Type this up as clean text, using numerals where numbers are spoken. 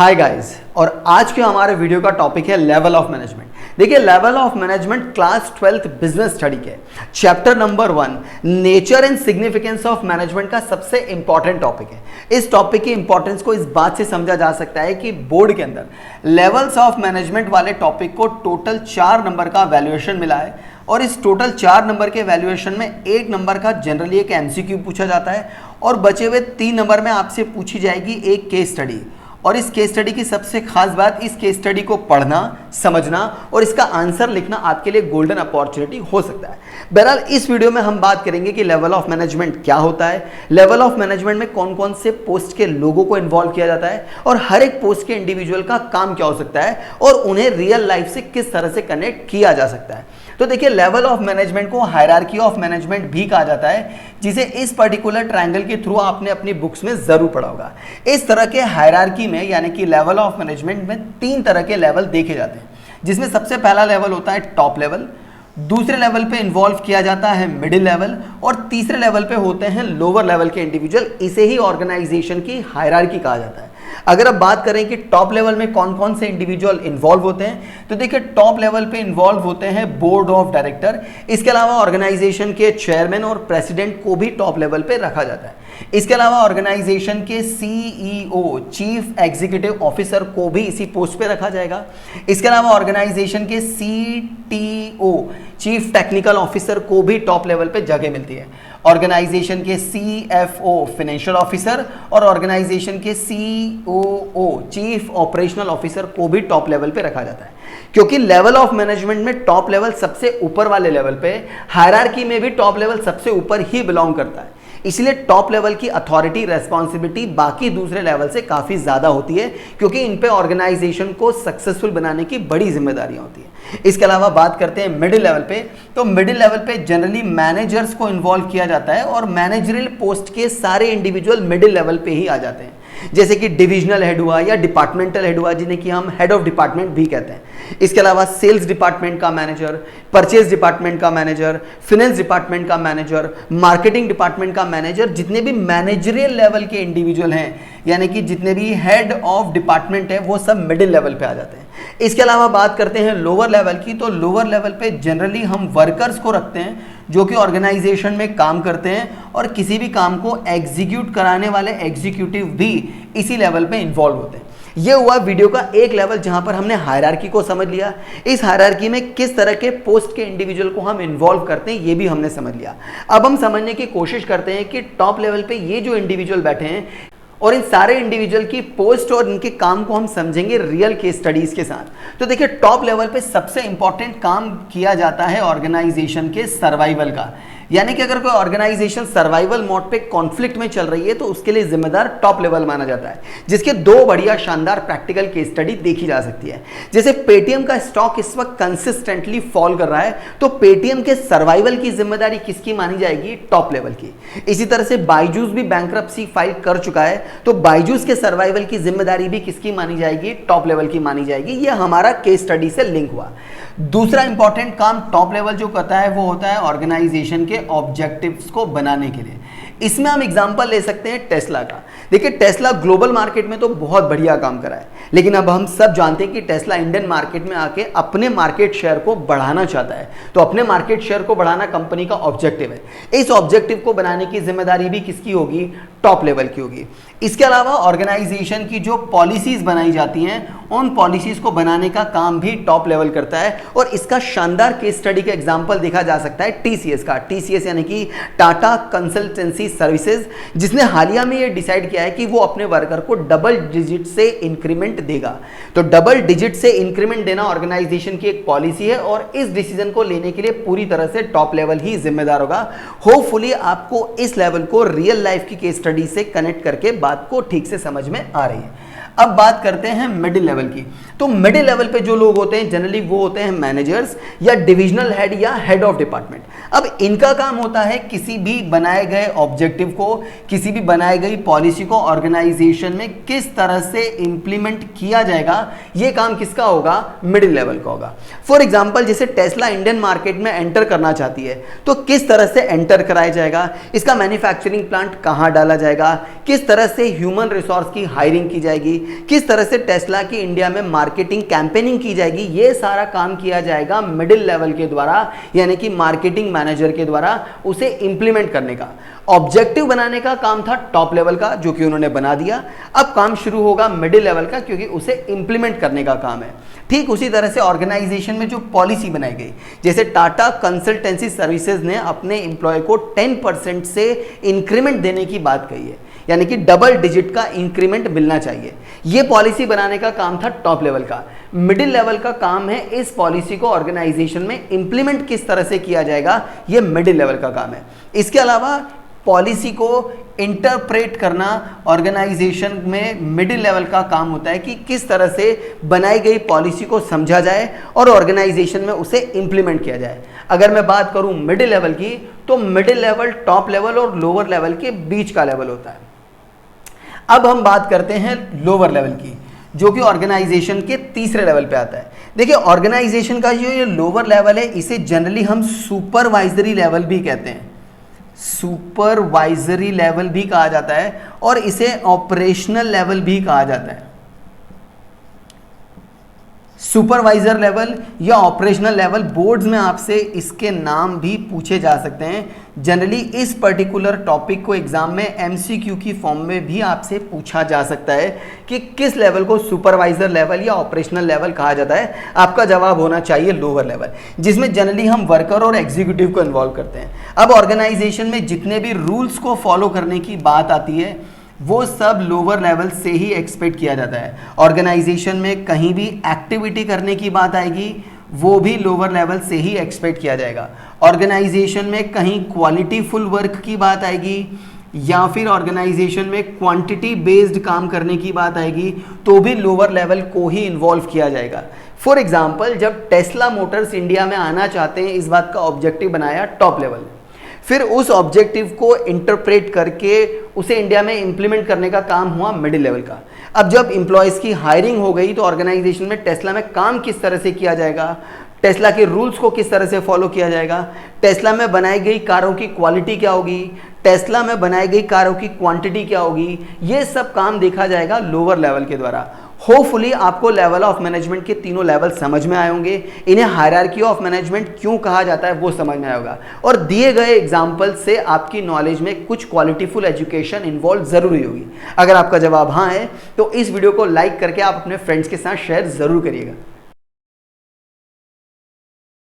Hi guys, और आज के हमारे वीडियो का टॉपिक है लेवल ऑफ मैनेजमेंट। देखिए, level of management class 12th business study के chapter number 1 nature and significance of management का सबसे इंपॉर्टेंट टॉपिक है। इस टॉपिक की इंपॉर्टेंस को इस बात से समझा जा सकता है कि बोर्ड के अंदर लेवल्स ऑफ मैनेजमेंट वाले टॉपिक को टोटल 4 नंबर का वैल्यूएशन मिला है और इस टोटल 4 नंबर के वैल्यूएशन में 1 नंबर का जनरली एक एमसीक्यू पूछा जाता है और बचे हुए 3 नंबर में आपसे पूछी जाएगी एक केस स्टडी। और इस केस स्टडी की सबसे खास बात, इस केस स्टडी को पढ़ना, समझना और इसका आंसर लिखना आपके लिए गोल्डन अपॉर्चुनिटी हो सकता है। बहरहाल इस वीडियो में हम बात करेंगे कि लेवल ऑफ मैनेजमेंट क्या होता है, लेवल ऑफ मैनेजमेंट में कौन कौन से पोस्ट के लोगों को इन्वॉल्व किया जाता है और हर एक पोस्ट के इंडिविजुअल का काम क्या हो सकता है और उन्हें रियल लाइफ से किस तरह से कनेक्ट किया जा सकता है। तो देखिए, लेवल ऑफ मैनेजमेंट को हायरार्की ऑफ मैनेजमेंट भी कहा जाता है, जिसे इस पर्टिकुलर ट्रायंगल के थ्रू आपने अपनी बुक्स में जरूर पढ़ा होगा। इस तरह के हायरार्की में यानी कि लेवल ऑफ मैनेजमेंट में 3 तरह के लेवल देखे जाते हैं, जिसमें सबसे पहला लेवल होता है टॉप लेवल, दूसरे लेवल पे इन्वॉल्व किया जाता है मिडिल लेवल और तीसरे लेवल पे होते हैं लोअर लेवल के इंडिविजुअल। इसे ही ऑर्गेनाइजेशन की हायरार्की कहा जाता है। अगर अब बात करें कि टॉप लेवल में कौन कौन से इंडिविजुअल इन्वॉल्व होते हैं, तो देखिए टॉप लेवल पे इन्वॉल्व होते हैं बोर्ड ऑफ डायरेक्टर। इसके अलावा ऑर्गेनाइजेशन के चेयरमैन और प्रेसिडेंट को भी टॉप लेवल पे रखा जाता है। इसके अलावा ऑर्गेनाइजेशन के सीईओ चीफ एग्जीक्यूटिव ऑफिसर को भी इसी पोस्ट पे रखा जाएगा। इसके अलावा ऑर्गेनाइजेशन के सीटीओ चीफ टेक्निकल ऑफिसर को भी टॉप लेवल पे जगह मिलती है। ऑर्गेनाइजेशन के सीएफओ फाइनेंशियल ऑफिसर और ऑर्गेनाइजेशन के सीओओ चीफ ऑपरेशनल ऑफिसर को भी टॉप लेवल पे रखा जाता है, क्योंकि लेवल ऑफ मैनेजमेंट में टॉप लेवल सबसे ऊपर वाले लेवल पे, हायरार्की में भी टॉप लेवल सबसे ऊपर ही बिलोंग करता है। इसलिए टॉप लेवल की अथॉरिटी, रेस्पॉन्सिबिलिटी बाकी दूसरे लेवल से काफी ज्यादा होती है, क्योंकि इन पे ऑर्गेनाइजेशन को सक्सेसफुल बनाने की बड़ी जिम्मेदारियां होती है। इसके अलावा बात करते हैं मिडिल लेवल पे, तो मिडिल लेवल पे जनरली मैनेजर्स को इन्वॉल्व किया जाता है और मैनेजरियल पोस्ट के सारे इंडिविजुअल मिडिल लेवल पे ही आ जाते हैं, जैसे कि डिविजनल हेड हुआ या डिपार्टमेंटल हेड हुआ, जिन्हें कि हम हेड ऑफ डिपार्टमेंट भी कहते हैं। इसके अलावा सेल्स डिपार्टमेंट का मैनेजर, परचेज डिपार्टमेंट का मैनेजर, फाइनेंस डिपार्टमेंट का मैनेजर, मार्केटिंग डिपार्टमेंट का मैनेजर, जितने भी मैनेजरियल लेवल के इंडिविजुअल हैं, यानी कि जितने भी हेड ऑफ डिपार्टमेंट है, वो सब मिडिल लेवल पे आ जाते हैं। इसके अलावा बात करते हैं लोअर लेवल की, तो लोअर लेवल पे जनरली हम वर्कर्स को रखते हैं जो कि ऑर्गेनाइजेशन में काम करते हैं और किसी भी काम को एग्जीक्यूट कराने वाले एग्जीक्यूटिव भी इसी लेवल पे इन्वॉल्व होते हैं। ये हुआ वीडियो का एक लेवल जहां पर हमने हायरार्की को समझ लिया। इस हायरार्की में किस तरह के पोस्ट के इंडिविजुअल को हम इन्वॉल्व करते हैं ये भी हमने समझ लिया। अब हम समझने की कोशिश करते हैं कि टॉप लेवल पे ये जो इंडिविजुअल बैठे हैं और इन सारे इंडिविजुअल की पोस्ट और इनके काम को हम समझेंगे रियल केस स्टडीज के साथ। तो देखिए, टॉप लेवल पे सबसे इंपॉर्टेंट काम किया जाता है ऑर्गेनाइजेशन के सर्वाइवल का, यानी कि अगर कोई ऑर्गेनाइजेशन सर्वाइवल मोड पे कॉन्फ्लिक्ट में चल रही है तो उसके लिए जिम्मेदार टॉप लेवल माना जाता है, जिसके 2 बढ़िया शानदार प्रैक्टिकल केस स्टडी देखी जा सकती है। जैसे पेटीएम का स्टॉक इस वक्त कंसिस्टेंटली फॉल कर रहा है, तो पेटीएम के सर्वाइवल की जिम्मेदारी किसकी मानी जाएगी? टॉप लेवल की। इसी तरह से बायजूस भी बैंक्रप्सी फाइल कर चुका है, तो बायजूस के सर्वाइवल की जिम्मेदारी भी किसकी मानी जाएगी? टॉप लेवल की मानी जाएगी। यह हमारा केस स्टडी से लिंक हुआ। दूसरा इंपॉर्टेंट काम टॉप लेवल जो करता है वो होता है ऑर्गेनाइजेशन के ऑब्जेक्टिव्स को बनाने के लिए। इसमें हम एग्जांपल ले सकते हैं टेस्ला का। देखिए, टेस्ला ग्लोबल मार्केट में तो बहुत बढ़िया काम करा है, लेकिन अब हम सब जानते हैं कि टेस्ला इंडियन मार्केट में आके अपने मार्केट शेयर को बढ़ाना चाहता है। तो अपने मार्केट शेयर को बढ़ाना कंपनी का ऑब्जेक्टिव है। इस ऑब्जेक्टिव को बनाने की जिम्मेदारी भी किसकी होगी? टॉप लेवल की होगी। इसके अलावा ऑर्गेनाइजेशन की जो पॉलिसीज बनाई जाती हैं, उन पॉलिसीज को बनाने का काम भी टॉप लेवल करता है। और इसका शानदार केस स्टडी का एग्जांपल देखा जा सकता है टीसीएस का। टीसीएस यानी कि टाटा कंसल्टेंसी सर्विसेज, जिसने हालिया में ये डिसाइड किया है कि वो अपने वर्कर को डबल डिजिट से इंक्रीमेंट देगा। तो डबल डिजिट से इंक्रीमेंट देना ऑर्गेनाइजेशन की एक पॉलिसी है और इस डिसीजन को लेने के लिए पूरी तरह से टॉप लेवल ही जिम्मेदार होगा। होपफुली आपको इस लेवल को रियल लाइफ की केस स्टडी से कनेक्ट करके बात को ठीक से समझ में आ रही है। अब बात करते हैं मिडिल लेवल की। तो मिडिल लेवल पे जो लोग होते हैं जनरली वो होते हैं मैनेजर्स या डिविजनल हेड या हेड ऑफ डिपार्टमेंट। अब इनका काम होता है किसी भी बनाए गए ऑब्जेक्टिव को, किसी भी बनाई गई पॉलिसी को ऑर्गेनाइजेशन में किस तरह से इंप्लीमेंट किया जाएगा, ये काम किसका होगा? मिडिल लेवल का होगा। फॉर एग्जांपल, जैसे टेस्ला इंडियन मार्केट में एंटर करना चाहती है, तो किस तरह से एंटर कराया जाएगा, इसका मैन्युफैक्चरिंग प्लांट कहां डाला जाएगा, किस तरह से ह्यूमन रिसोर्स की हायरिंग की जाएगी, किस तरह से टेस्ला की इंडिया में मार्केटिंग कैंपेनिंग की जाएगी, ये सारा काम किया जाएगा मिडिल लेवल के द्वारा, यानी कि मार्केटिंग मैनेजर के द्वारा उसे इंप्लीमेंट करने का। ऑब्जेक्टिव बनाने का काम था टॉप लेवल का, जो कि उन्होंने बना दिया। अब काम शुरू होगा मिडिल लेवल का, क्योंकि उसे इंप्लीमेंट करने का काम है। ठीक उसी तरह से ऑर्गेनाइजेशन में जो पॉलिसी बनाई गई, जैसे टाटा कंसल्टेंसी सर्विसेज ने अपने एम्प्लॉय को 10% से इंक्रीमेंट देने की बात कही है, यानी कि डबल डिजिट का इंक्रीमेंट मिलना चाहिए। यह पॉलिसी बनाने का काम था टॉप लेवल का। मिडिल लेवल का काम है इस पॉलिसी को ऑर्गेनाइजेशन में इंप्लीमेंट किस तरह से किया जाएगा, यह मिडिल लेवल का काम है। इसके अलावा पॉलिसी को इंटरप्रेट करना ऑर्गेनाइजेशन में मिडिल लेवल का काम होता है कि किस तरह से बनाई गई पॉलिसी को समझा जाए और ऑर्गेनाइजेशन में उसे इंप्लीमेंट किया जाए। अगर मैं बात करूं मिडिल लेवल की, तो मिडिल लेवल टॉप लेवल और लोअर लेवल के बीच का लेवल होता है। अब हम बात करते हैं लोअर लेवल की, जो कि ऑर्गेनाइजेशन के तीसरे लेवल पे आता है। देखिए, ऑर्गेनाइजेशन का जो ये लोअर लेवल है, इसे जनरली हम सुपरवाइजरी लेवल भी कहते हैं, सुपरवाइजरी लेवल भी कहा जाता है, और इसे ऑपरेशनल लेवल भी कहा जाता है। सुपरवाइजर लेवल या ऑपरेशनल लेवल, बोर्ड्स में आपसे इसके नाम भी पूछे जा सकते हैं। जनरली इस पर्टिकुलर टॉपिक को एग्जाम में एमसीक्यू की फॉर्म में भी आपसे पूछा जा सकता है कि किस लेवल को सुपरवाइजर लेवल या ऑपरेशनल लेवल कहा जाता है। आपका जवाब होना चाहिए लोअर लेवल, जिसमें जनरली हम वर्कर और एग्जीक्यूटिव को इन्वॉल्व करते हैं। अब ऑर्गेनाइजेशन में जितने भी रूल्स को फॉलो करने की बात आती है, वो सब लोअर लेवल से ही एक्सपेक्ट किया जाता है। ऑर्गेनाइजेशन में कहीं भी एक्टिविटी करने की बात आएगी, वो भी लोअर लेवल से ही एक्सपेक्ट किया जाएगा। ऑर्गेनाइजेशन में कहीं क्वालिटी फुल वर्क की बात आएगी, या फिर ऑर्गेनाइजेशन में क्वांटिटी बेस्ड काम करने की बात आएगी, तो भी लोअर लेवल को ही इन्वॉल्व किया जाएगा। फॉर एग्जाम्पल, जब टेस्ला मोटर्स इंडिया में आना चाहते हैं, इस बात का ऑब्जेक्टिव बनाया टॉप लेवल ने, फिर उस ऑब्जेक्टिव को इंटरप्रेट करके उसे इंडिया में इंप्लीमेंट करने का काम हुआ मिडिल लेवल का। अब जब एम्प्लॉयज़ की हायरिंग हो गई, तो ऑर्गेनाइजेशन में टेस्ला में काम किस तरह से किया जाएगा, टेस्ला के रूल्स को किस तरह से फॉलो किया जाएगा, टेस्ला में बनाई गई कारों की क्वालिटी क्या होगी, टेस्ला में बनाई गई कारों की क्वांटिटी क्या होगी, ये सब काम देखा जाएगा लोअर लेवल के द्वारा। होपफुली आपको लेवल ऑफ मैनेजमेंट के तीनों लेवल समझ में आए होंगे। इन्हें हायरार्की ऑफ मैनेजमेंट क्यों कहा जाता है वो समझ में आया होगा, और दिए गए एग्जाम्पल से आपकी नॉलेज में कुछ क्वालिटीफुल एजुकेशन इन्वॉल्व जरूरी होगी। अगर आपका जवाब हाँ है, तो इस वीडियो को लाइक करके आप अपने फ्रेंड्स के साथ शेयर जरूर करिएगा।